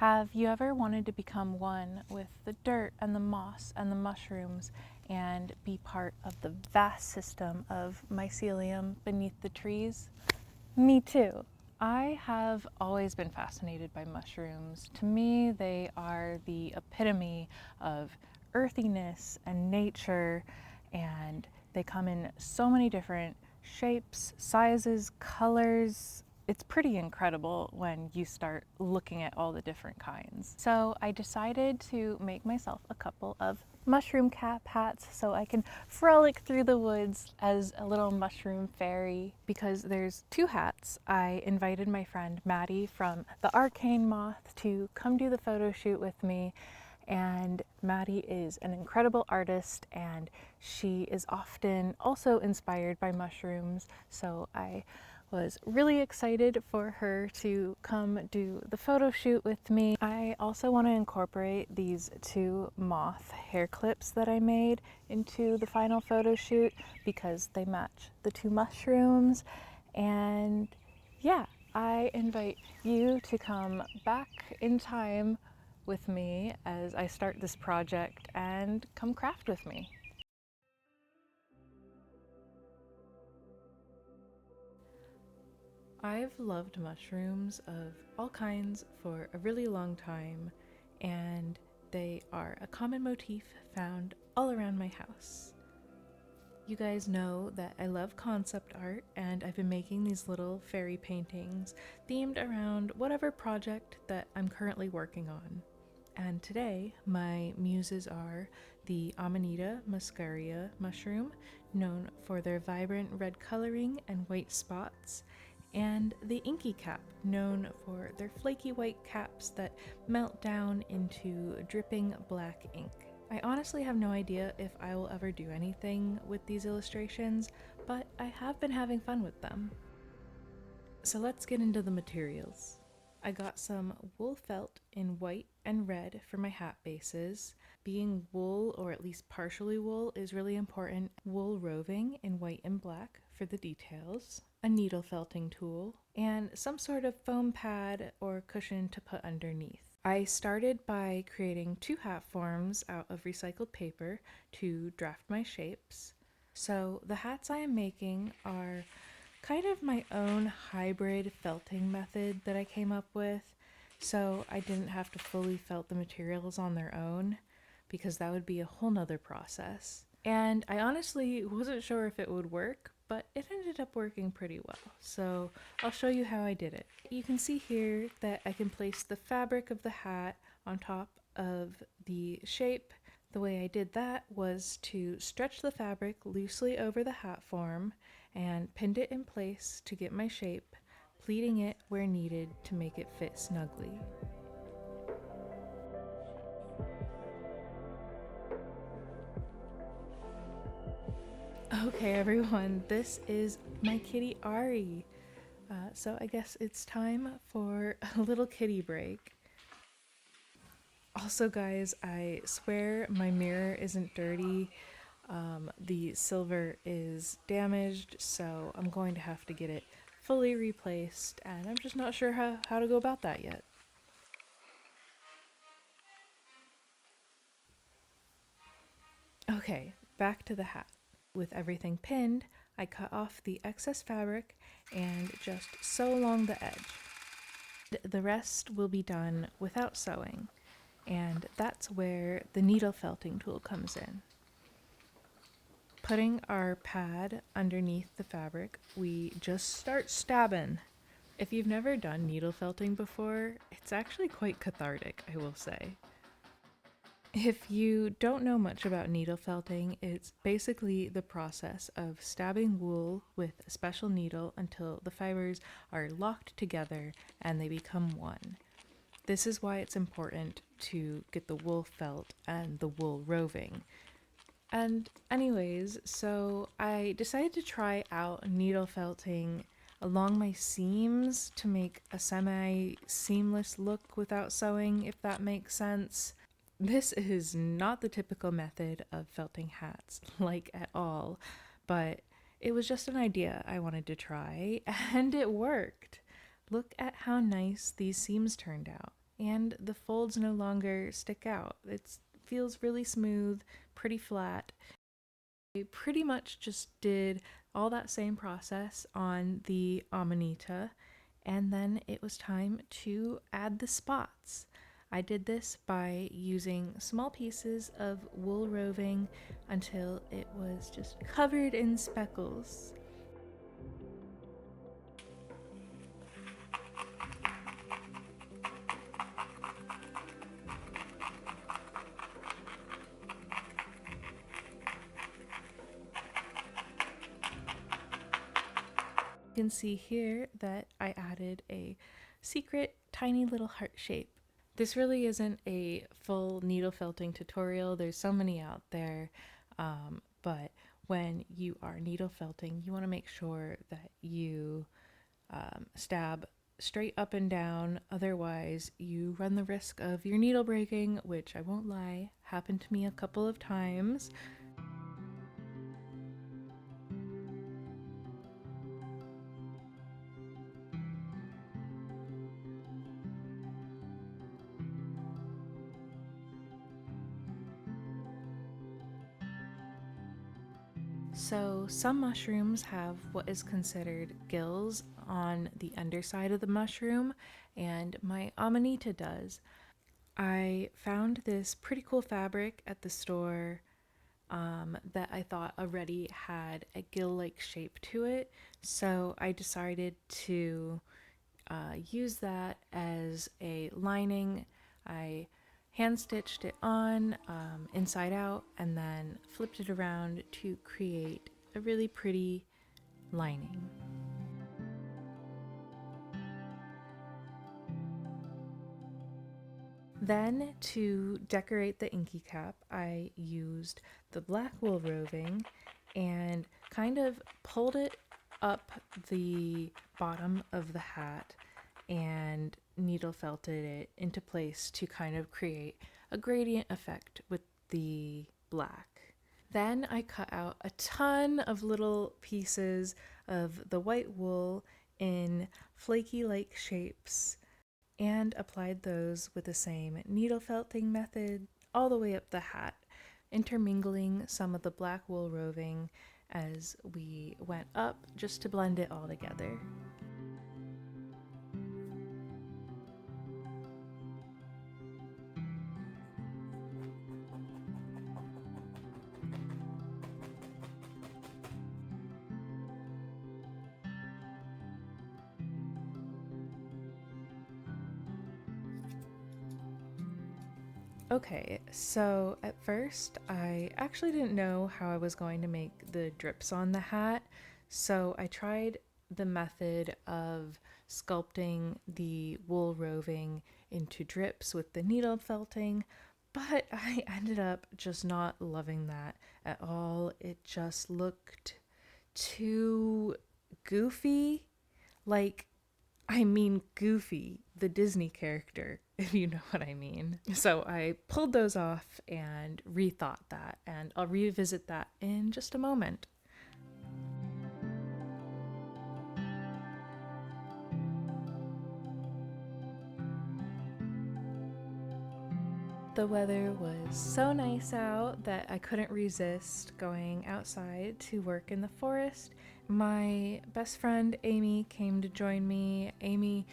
Have you ever wanted to become one with the dirt and the moss and the mushrooms and be part of the vast system of mycelium beneath the trees? Me too. I have always been fascinated by mushrooms. To me, they are the epitome of earthiness and nature, and they come in so many different shapes, sizes, colors. It's pretty incredible when you start looking at all the different kinds. So I decided to make myself a couple of mushroom cap hats so I can frolic through the woods as a little mushroom fairy. Because there's two hats, I invited my friend Maddie from the Arcane Moth to come do the photo shoot with me. And Maddie is an incredible artist, and she is often also inspired by mushrooms, so I was really excited for her to come do the photo shoot with me. I also want to incorporate these two moth hair clips that I made into the final photo shoot because they match the two mushrooms. And yeah, I invite you to come back in time with me as I start this project and come craft with me. I've loved mushrooms of all kinds for a really long time, and they are a common motif found all around my house. You guys know that I love concept art, and I've been making these little fairy paintings themed around whatever project that I'm currently working on. And today, my muses are the Amanita muscaria mushroom, known for their vibrant red coloring and white spots, and the inky cap, known for their flaky white caps that melt down into dripping black ink. I honestly have no idea if I will ever do anything with these illustrations, but I have been having fun with them. So let's get into the materials. I got some wool felt in white and red for my hat bases. Being wool, or at least partially wool, is really important. Wool roving in white and black for the details. A needle felting tool, and some sort of foam pad or cushion to put underneath. I started by creating two hat forms out of recycled paper to draft my shapes. So the hats I am making are kind of my own hybrid felting method that I came up with, so I didn't have to fully felt the materials on their own because that would be a whole nother process. And I honestly wasn't sure if it would work, but it ended up working pretty well. So I'll show you how I did it. You can see here that I can place the fabric of the hat on top of the shape. The way I did that was to stretch the fabric loosely over the hat form and pinned it in place to get my shape, pleating it where needed to make it fit snugly. Okay, everyone, this is my kitty Ari. So I guess it's time for a little kitty break. Also, guys, I swear my mirror isn't dirty. The silver is damaged, so I'm going to have to get it fully replaced, and I'm just not sure how to go about that yet. Okay, back to the hat. With everything pinned, I cut off the excess fabric and just sew along the edge. The rest will be done without sewing, and that's where the needle felting tool comes in. Putting our pad underneath the fabric, we just start stabbing. If you've never done needle felting before, it's actually quite cathartic, I will say. If you don't know much about needle felting, it's basically the process of stabbing wool with a special needle until the fibers are locked together and they become one. This is why it's important to get the wool felt and the wool roving. And anyways, so I decided to try out needle felting along my seams to make a semi-seamless look without sewing, if that makes sense. This is not the typical method of felting hats, like at all, but it was just an idea I wanted to try, and it worked. Look at how nice these seams turned out. and the folds no longer stick out. It feels really smooth, pretty flat. I pretty much just did all that same process on the Amanita, and then it was time to add the spots. I did this by using small pieces of wool roving until it was just covered in speckles. You can see here that I added a secret tiny little heart shape. This really isn't a full needle felting tutorial, there's so many out there, but when you are needle felting, you want to make sure that you stab straight up and down, otherwise you run the risk of your needle breaking, which I won't lie, happened to me a couple of times. So, some mushrooms have what is considered gills on the underside of the mushroom, and my Amanita does. I found this pretty cool fabric at the store that I thought already had a gill like shape to it, so I decided to use that as a lining. I hand stitched it on inside out and then flipped it around to create a really pretty lining. Then to decorate the inky cap, I used the black wool roving and kind of pulled it up the bottom of the hat and needle felted it into place to kind of create a gradient effect with the black. Then I cut out a ton of little pieces of the white wool in flaky like shapes and applied those with the same needle felting method all the way up the hat, intermingling some of the black wool roving as we went up just to blend it all together. Okay, so at first I actually didn't know how I was going to make the drips on the hat, so I tried the method of sculpting the wool roving into drips with the needle felting, but I ended up just not loving that at all. It just looked too goofy. Like, I mean Goofy, the Disney character, if you know what I mean. So I pulled those off and rethought that, and I'll revisit that in just a moment. The weather was so nice out that I couldn't resist going outside to work in the forest. My best friend Amy came to join me. Amy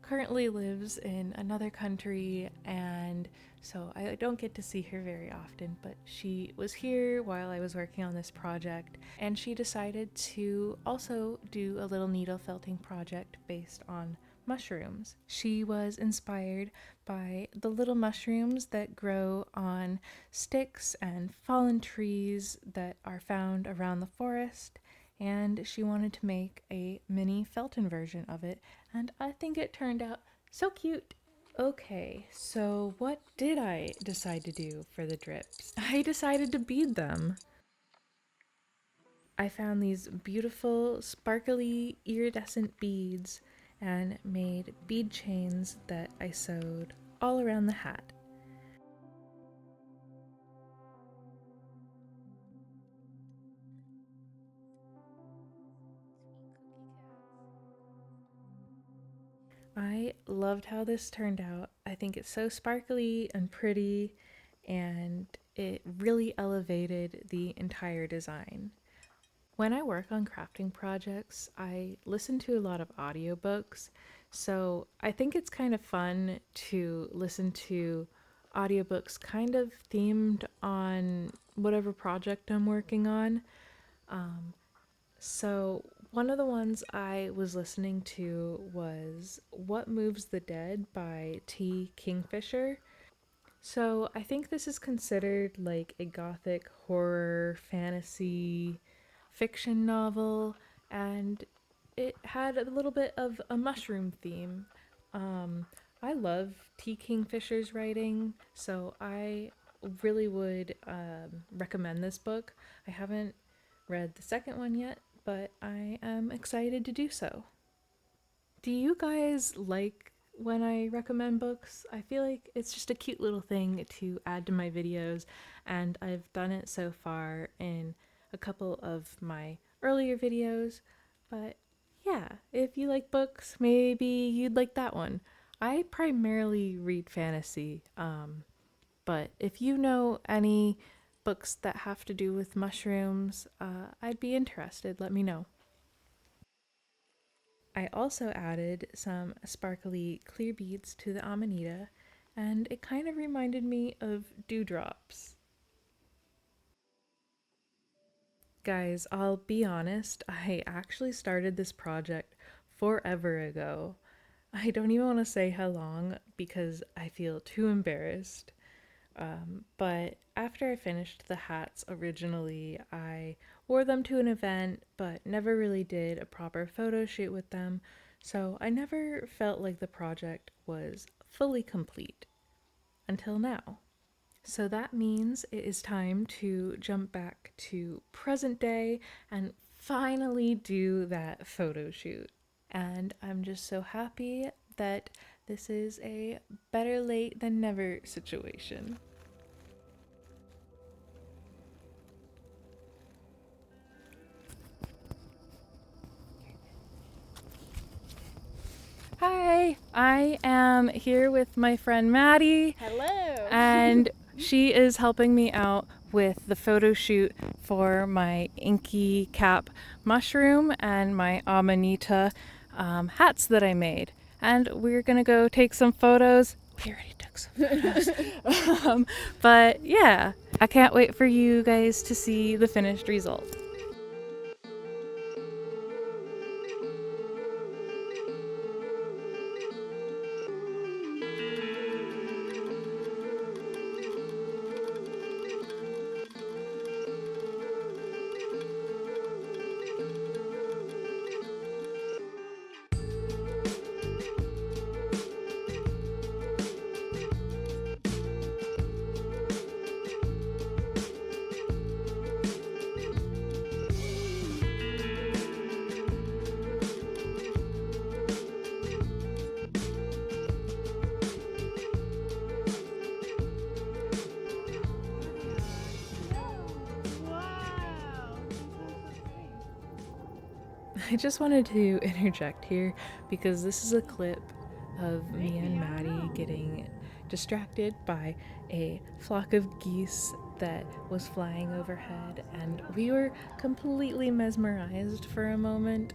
currently lives in another country, and so I don't get to see her very often, but she was here while I was working on this project, and she decided to also do a little needle felting project based on mushrooms. She was inspired by the little mushrooms that grow on sticks and fallen trees that are found around the forest, and she wanted to make a mini Felton version of it, and I think it turned out so cute. Okay, so what did I decide to do for the drips? I decided to bead them. I found these beautiful, sparkly, iridescent beads and made bead chains that I sewed all around the hat. I loved how this turned out. I think it's so sparkly and pretty, and it really elevated the entire design. When I work on crafting projects, I listen to a lot of audiobooks. So I think it's kind of fun to listen to audiobooks kind of themed on whatever project I'm working on. Um, so one of the ones I was listening to was What Moves the Dead by T. Kingfisher. So I think this is considered like a gothic horror fantasy fiction novel, and it had a little bit of a mushroom theme. Um, I love T. Kingfisher's writing, so I really would recommend this book. I haven't read the second one yet, but I am excited to do so. Do you guys like when I recommend books? I feel like it's just a cute little thing to add to my videos, and I've done it so far in a couple of my earlier videos. But yeah, if you like books, maybe you'd like that one. I primarily read fantasy, but if you know any books that have to do with mushrooms, I'd be interested. Let me know. I also added some sparkly clear beads to the amanita, and it kind of reminded me of dewdrops. Guys, I'll be honest, I actually started this project forever ago. I don't even want to say how long because I feel too embarrassed. But after I finished the hats originally, I wore them to an event, but never really did a proper photo shoot with them, so I never felt like the project was fully complete until now. So that means it is time to jump back to present day and finally do that photo shoot. And I'm just so happy that this is a better late than never situation. Hi, I am here with my friend Maddie. Hello. And she is helping me out with the photo shoot for my inky cap mushroom and my amanita hats that I made. And we're gonna go take some photos. We already took some photos. But yeah, I can't wait for you guys to see the finished result. I just wanted to interject here because this is a clip of me and Maddie getting distracted by a flock of geese that was flying overhead, and we were completely mesmerized for a moment.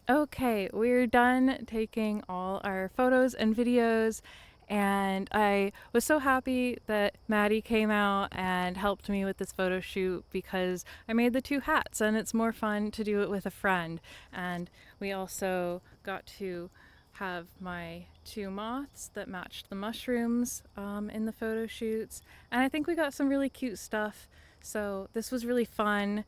Okay, we're done taking all our photos and videos, and I was so happy that Maddie came out and helped me with this photo shoot because I made the two hats and it's more fun to do it with a friend. And we also got to have my two moths that matched the mushrooms in the photo shoots, and I think we got some really cute stuff. So this was really fun.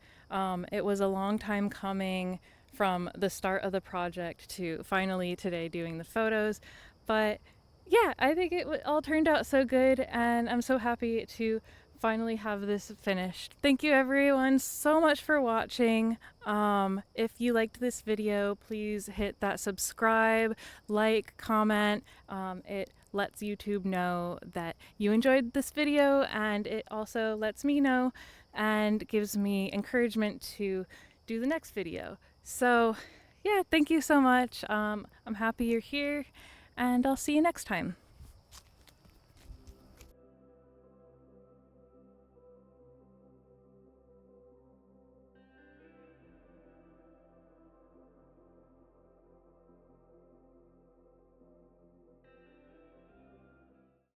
It was a long time coming from the start of the project to finally today doing the photos. But yeah, I think it all turned out so good, and I'm so happy to finally have this finished. Thank you everyone so much for watching. If you liked this video, please hit that subscribe, like, comment. It lets YouTube know that you enjoyed this video, and it also lets me know and gives me encouragement to do the next video. So Yeah, thank you so much. I'm happy you're here, and I'll see you next time.